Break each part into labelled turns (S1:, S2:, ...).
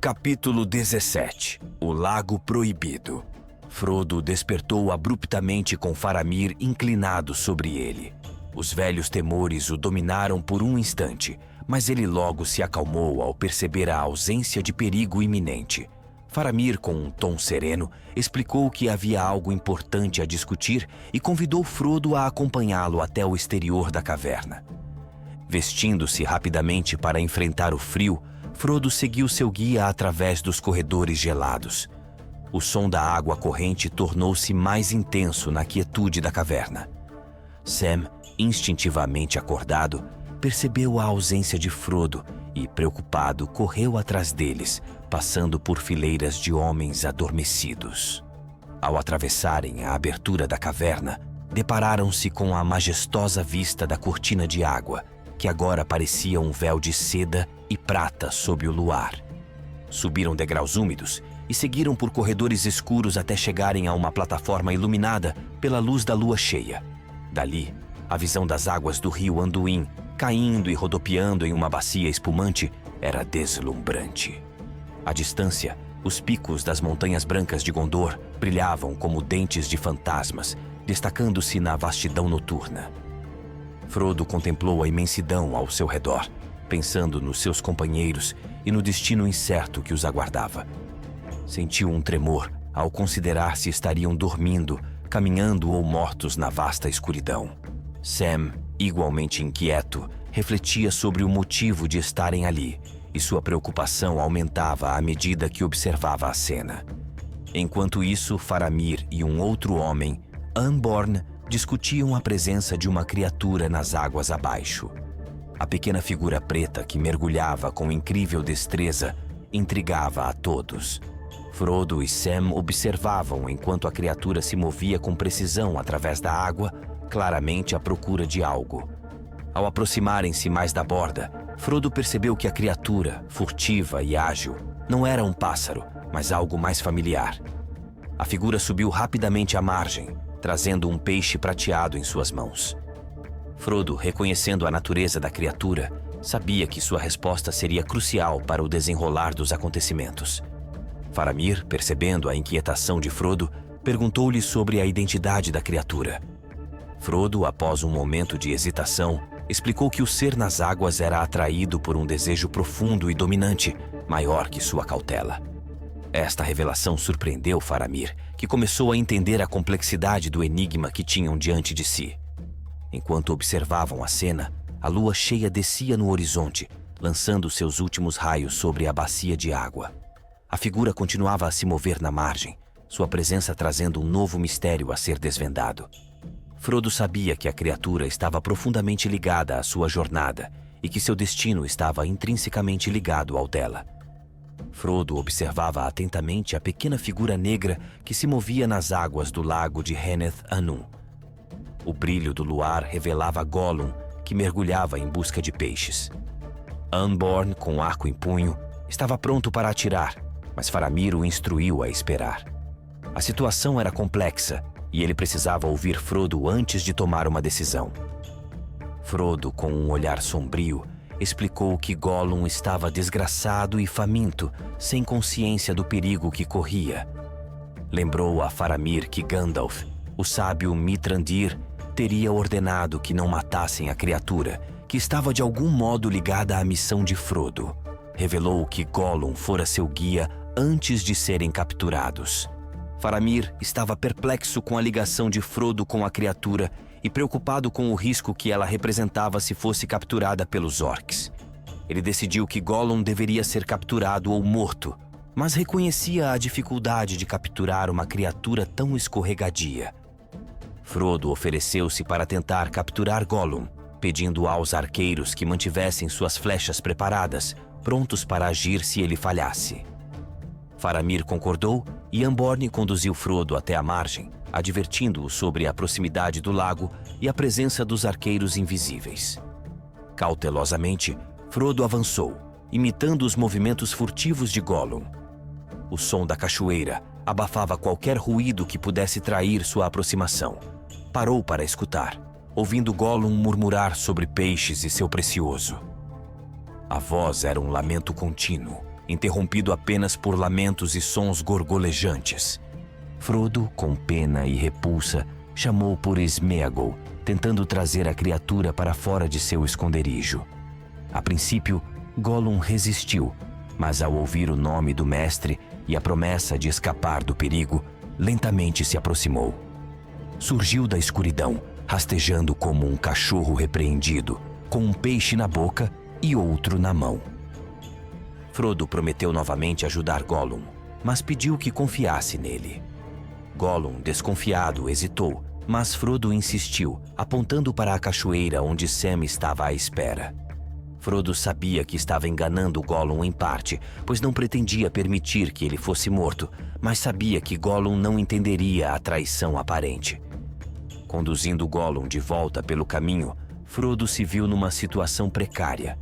S1: Capítulo 17. O Lago Proibido. Frodo despertou abruptamente com Faramir inclinado sobre ele. Os velhos temores o dominaram por um instante, mas ele logo se acalmou ao perceber a ausência de perigo iminente. Faramir, com um tom sereno, explicou que havia algo importante a discutir e convidou Frodo a acompanhá-lo até o exterior da caverna. Vestindo-se rapidamente para enfrentar o frio, Frodo seguiu seu guia através dos corredores gelados. O som da água corrente tornou-se mais intenso na quietude da caverna. Sam, instintivamente acordado, percebeu a ausência de Frodo e, preocupado, correu atrás deles, passando por fileiras de homens adormecidos. Ao atravessarem a abertura da caverna, depararam-se com a majestosa vista da cortina de água, que agora parecia um véu de seda e prata sob o luar. Subiram degraus úmidos e seguiram por corredores escuros até chegarem a uma plataforma iluminada pela luz da lua cheia. Dali, a visão das águas do rio Anduin, caindo e rodopiando em uma bacia espumante, era deslumbrante. À distância, os picos das montanhas brancas de Gondor brilhavam como dentes de fantasmas, destacando-se na vastidão noturna. Frodo contemplou a imensidão ao seu redor, pensando nos seus companheiros e no destino incerto que os aguardava. Sentiu um tremor ao considerar se estariam dormindo, caminhando ou mortos na vasta escuridão. Sam, igualmente inquieto, refletia sobre o motivo de estarem ali, e sua preocupação aumentava à medida que observava a cena. Enquanto isso, Faramir e um outro homem, Aragorn, discutiam a presença de uma criatura nas águas abaixo. A pequena figura preta que mergulhava com incrível destreza intrigava a todos. Frodo e Sam observavam enquanto a criatura se movia com precisão através da água, claramente à procura de algo. Ao aproximarem-se mais da borda, Frodo percebeu que a criatura, furtiva e ágil, não era um pássaro, mas algo mais familiar. A figura subiu rapidamente à margem, trazendo um peixe prateado em suas mãos. Frodo, reconhecendo a natureza da criatura, sabia que sua resposta seria crucial para o desenrolar dos acontecimentos. Faramir, percebendo a inquietação de Frodo, perguntou-lhe sobre a identidade da criatura. Frodo, após um momento de hesitação, explicou que o ser nas águas era atraído por um desejo profundo e dominante, maior que sua cautela. Esta revelação surpreendeu Faramir, que começou a entender a complexidade do enigma que tinham diante de si. Enquanto observavam a cena, a lua cheia descia no horizonte, lançando seus últimos raios sobre a bacia de água. A figura continuava a se mover na margem, sua presença trazendo um novo mistério a ser desvendado. Frodo sabia que a criatura estava profundamente ligada à sua jornada e que seu destino estava intrinsecamente ligado ao dela. Frodo observava atentamente a pequena figura negra que se movia nas águas do lago de Rhenneth Annûn. O brilho do luar revelava Gollum, que mergulhava em busca de peixes. Aragorn, com arco em punho, estava pronto para atirar, mas Faramir o instruiu a esperar. A situação era complexa e ele precisava ouvir Frodo antes de tomar uma decisão. Frodo, com um olhar sombrio, explicou que Gollum estava desgraçado e faminto, sem consciência do perigo que corria. Lembrou a Faramir que Gandalf, o sábio Mithrandir, teria ordenado que não matassem a criatura, que estava de algum modo ligada à missão de Frodo. Revelou que Gollum fora seu guia antes de serem capturados. Faramir estava perplexo com a ligação de Frodo com a criatura e preocupado com o risco que ela representava se fosse capturada pelos orcs. Ele decidiu que Gollum deveria ser capturado ou morto, mas reconhecia a dificuldade de capturar uma criatura tão escorregadia. Frodo ofereceu-se para tentar capturar Gollum, pedindo aos arqueiros que mantivessem suas flechas preparadas, prontos para agir se ele falhasse. Faramir concordou e Aragorn conduziu Frodo até a margem, advertindo-o sobre a proximidade do lago e a presença dos arqueiros invisíveis. Cautelosamente, Frodo avançou, imitando os movimentos furtivos de Gollum. O som da cachoeira abafava qualquer ruído que pudesse trair sua aproximação. Parou para escutar, ouvindo Gollum murmurar sobre peixes e seu precioso. A voz era um lamento contínuo, interrompido apenas por lamentos e sons gorgolejantes. Frodo, com pena e repulsa, chamou por Sméagol, tentando trazer a criatura para fora de seu esconderijo. A princípio, Gollum resistiu, mas ao ouvir o nome do mestre e a promessa de escapar do perigo, lentamente se aproximou. Surgiu da escuridão, rastejando como um cachorro repreendido, com um peixe na boca e outro na mão. Frodo prometeu novamente ajudar Gollum, mas pediu que confiasse nele. Gollum, desconfiado, hesitou, mas Frodo insistiu, apontando para a cachoeira onde Sam estava à espera. Frodo sabia que estava enganando Gollum em parte, pois não pretendia permitir que ele fosse morto, mas sabia que Gollum não entenderia a traição aparente. Conduzindo Gollum de volta pelo caminho, Frodo se viu numa situação precária.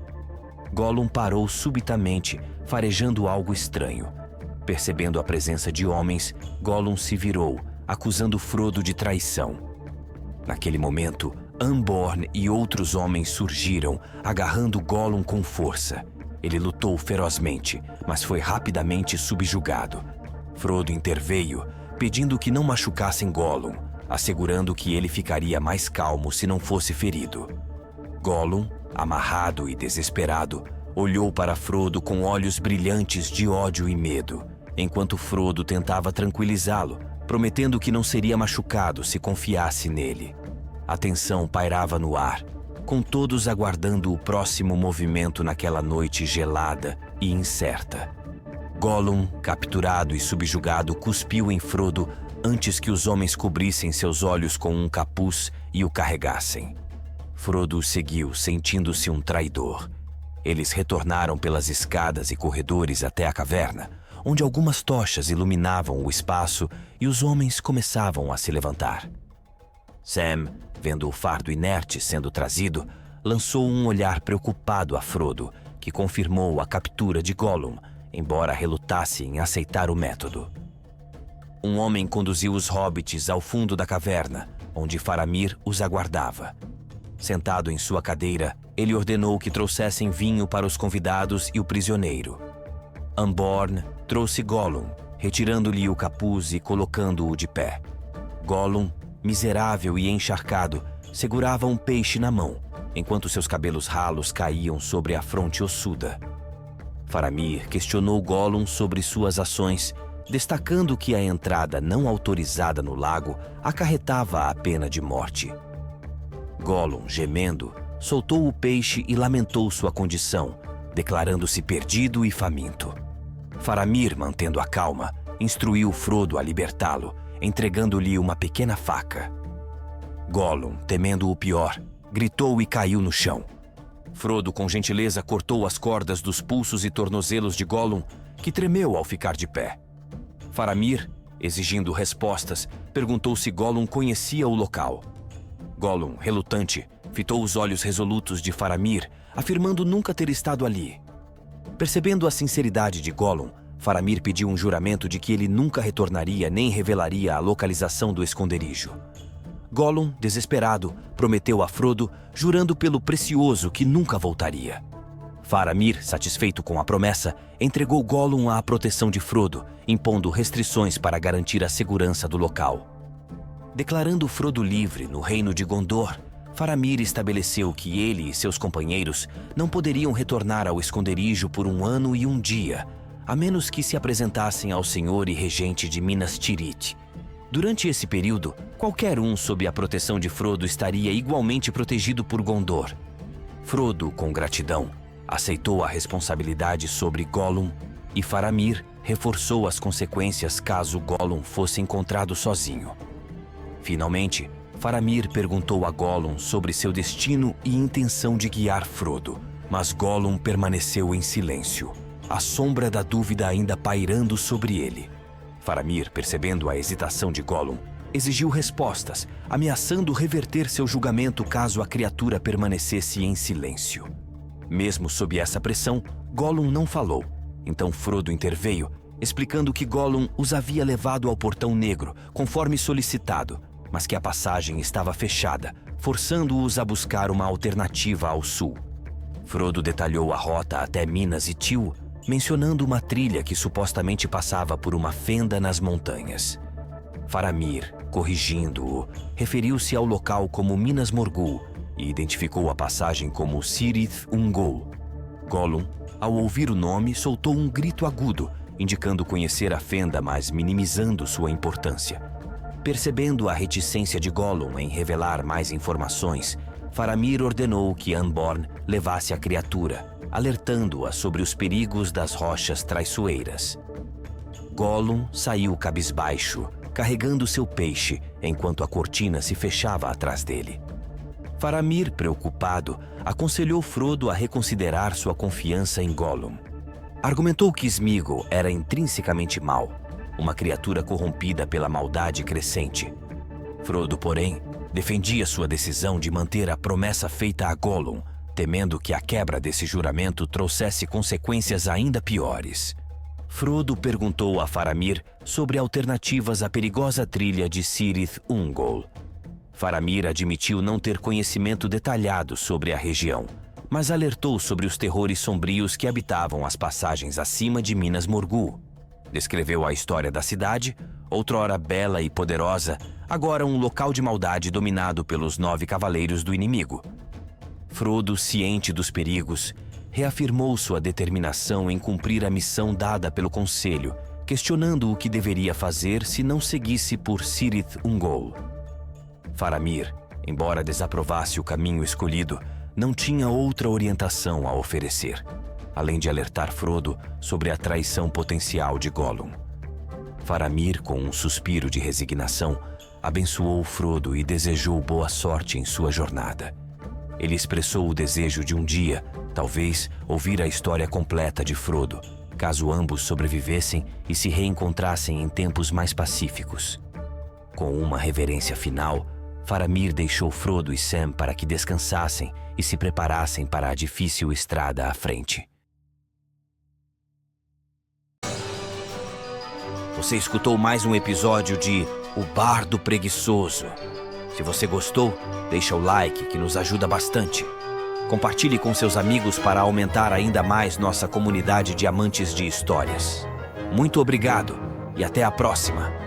S1: Gollum parou subitamente, farejando algo estranho. Percebendo a presença de homens, Gollum se virou, acusando Frodo de traição. Naquele momento, Aragorn e outros homens surgiram, agarrando Gollum com força. Ele lutou ferozmente, mas foi rapidamente subjugado. Frodo interveio, pedindo que não machucassem Gollum, assegurando que ele ficaria mais calmo se não fosse ferido. Gollum, amarrado e desesperado, olhou para Frodo com olhos brilhantes de ódio e medo, enquanto Frodo tentava tranquilizá-lo, prometendo que não seria machucado se confiasse nele. A tensão pairava no ar, com todos aguardando o próximo movimento naquela noite gelada e incerta. Gollum, capturado e subjugado, cuspiu em Frodo antes que os homens cobrissem seus olhos com um capuz e o carregassem. Frodo seguiu, sentindo-se um traidor. Eles retornaram pelas escadas e corredores até a caverna, onde algumas tochas iluminavam o espaço e os homens começavam a se levantar. Sam, vendo o fardo inerte sendo trazido, lançou um olhar preocupado a Frodo, que confirmou a captura de Gollum, embora relutasse em aceitar o método. Um homem conduziu os hobbits ao fundo da caverna, onde Faramir os aguardava. Sentado em sua cadeira, ele ordenou que trouxessem vinho para os convidados e o prisioneiro. Aragorn trouxe Gollum, retirando-lhe o capuz e colocando-o de pé. Gollum, miserável e encharcado, segurava um peixe na mão, enquanto seus cabelos ralos caíam sobre a fronte ossuda. Faramir questionou Gollum sobre suas ações, destacando que a entrada não autorizada no lago acarretava a pena de morte. Gollum, gemendo, soltou o peixe e lamentou sua condição, declarando-se perdido e faminto. Faramir, mantendo a calma, instruiu Frodo a libertá-lo, entregando-lhe uma pequena faca. Gollum, temendo o pior, gritou e caiu no chão. Frodo, com gentileza, cortou as cordas dos pulsos e tornozelos de Gollum, que tremeu ao ficar de pé. Faramir, exigindo respostas, perguntou se Gollum conhecia o local. Gollum, relutante, fitou os olhos resolutos de Faramir, afirmando nunca ter estado ali. Percebendo a sinceridade de Gollum, Faramir pediu um juramento de que ele nunca retornaria nem revelaria a localização do esconderijo. Gollum, desesperado, prometeu a Frodo, jurando pelo precioso que nunca voltaria. Faramir, satisfeito com a promessa, entregou Gollum à proteção de Frodo, impondo restrições para garantir a segurança do local. Declarando Frodo livre no reino de Gondor, Faramir estabeleceu que ele e seus companheiros não poderiam retornar ao esconderijo por 1 ano e 1 dia, a menos que se apresentassem ao senhor e regente de Minas Tirith. Durante esse período, qualquer um sob a proteção de Frodo estaria igualmente protegido por Gondor. Frodo, com gratidão, aceitou a responsabilidade sobre Gollum e Faramir reforçou as consequências caso Gollum fosse encontrado sozinho. Finalmente, Faramir perguntou a Gollum sobre seu destino e intenção de guiar Frodo, mas Gollum permaneceu em silêncio, a sombra da dúvida ainda pairando sobre ele. Faramir, percebendo a hesitação de Gollum, exigiu respostas, ameaçando reverter seu julgamento caso a criatura permanecesse em silêncio. Mesmo sob essa pressão, Gollum não falou. Então Frodo interveio, explicando que Gollum os havia levado ao Portão Negro, conforme solicitado, mas que a passagem estava fechada, forçando-os a buscar uma alternativa ao sul. Frodo detalhou a rota até Minas Ithil, mencionando uma trilha que supostamente passava por uma fenda nas montanhas. Faramir, corrigindo-o, referiu-se ao local como Minas Morgul e identificou a passagem como Cirith Ungol. Gollum, ao ouvir o nome, soltou um grito agudo, indicando conhecer a fenda, mas minimizando sua importância. Percebendo a reticência de Gollum em revelar mais informações, Faramir ordenou que Anborn levasse a criatura, alertando-a sobre os perigos das rochas traiçoeiras. Gollum saiu cabisbaixo, carregando seu peixe, enquanto a cortina se fechava atrás dele. Faramir, preocupado, aconselhou Frodo a reconsiderar sua confiança em Gollum. Argumentou que Sméagol era intrinsecamente mau, uma criatura corrompida pela maldade crescente. Frodo, porém, defendia sua decisão de manter a promessa feita a Gollum, temendo que a quebra desse juramento trouxesse consequências ainda piores. Frodo perguntou a Faramir sobre alternativas à perigosa trilha de Cirith Ungol. Faramir admitiu não ter conhecimento detalhado sobre a região, mas alertou sobre os terrores sombrios que habitavam as passagens acima de Minas Morgul. Descreveu a história da cidade, outrora bela e poderosa, agora um local de maldade dominado pelos 9 cavaleiros do inimigo. Frodo, ciente dos perigos, reafirmou sua determinação em cumprir a missão dada pelo Conselho, questionando o que deveria fazer se não seguisse por Cirith Ungol. Faramir, embora desaprovasse o caminho escolhido, não tinha outra orientação a oferecer, além de alertar Frodo sobre a traição potencial de Gollum. Faramir, com um suspiro de resignação, abençoou Frodo e desejou boa sorte em sua jornada. Ele expressou o desejo de um dia, talvez, ouvir a história completa de Frodo, caso ambos sobrevivessem e se reencontrassem em tempos mais pacíficos. Com uma reverência final, Faramir deixou Frodo e Sam para que descansassem e se preparassem para a difícil estrada à frente. Você escutou mais um episódio de O Bardo Preguiçoso. Se você gostou, deixa o like que nos ajuda bastante. Compartilhe com seus amigos para aumentar ainda mais nossa comunidade de amantes de histórias. Muito obrigado e até a próxima!